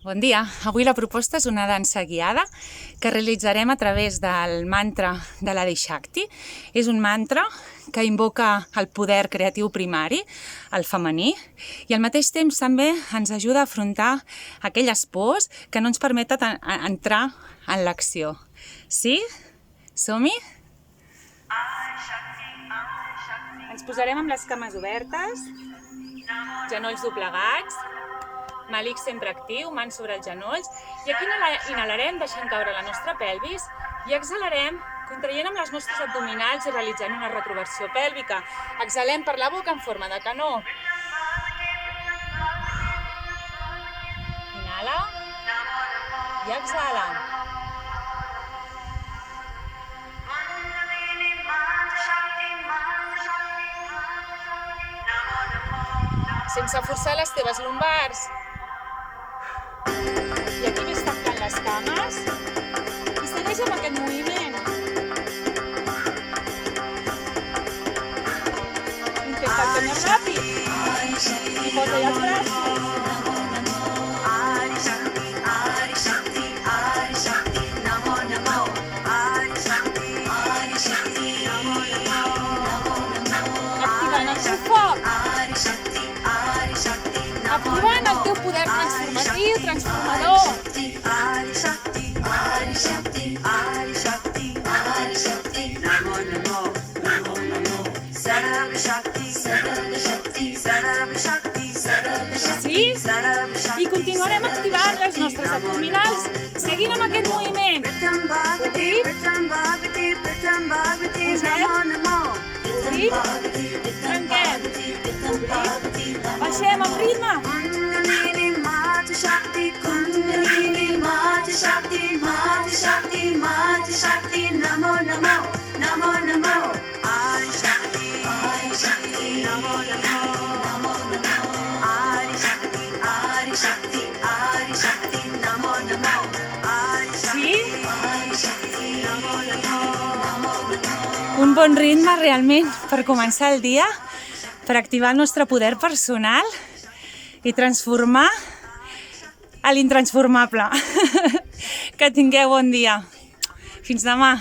Bon dia. Avui la proposta és una dansa guiada que realitzarem a través del mantra de l'Adi Shakti. És un mantra que invoca el poder creatiu primari, el femení, i al mateix temps també ens ajuda a afrontar aquelles pors que no ens permeten entrar en l'acció. Sí? Som-hi? Ens posarem amb les cames obertes, genolls doblegats, màlic sempre actiu, mans sobre els genolls, i aquí inhalarem deixant caure la nostra pelvis i exhalarem contraient amb les nostres abdominals i realitzant una retroversió pèlvica. Exhalem per la boca en forma de canó. Inhala i exhala. Sense forçar les teves lumbars. I aquí ves tancant les cames i segueix amb aquest moviment. Intenta el més ràpid i posa-hi els braços. Activant el teu foc. Activant el teu poder transformatiu, transformador. Sí? I continuarem activant les nostres abdominals seguint amb aquest moviment. Sí? Trenquem. Baixem amb ritme. Sí? Un bon ritme realment per començar el dia, per activar el nostre poder personal i transformar a l'intransformable. Que tingueu bon dia. Fins demà.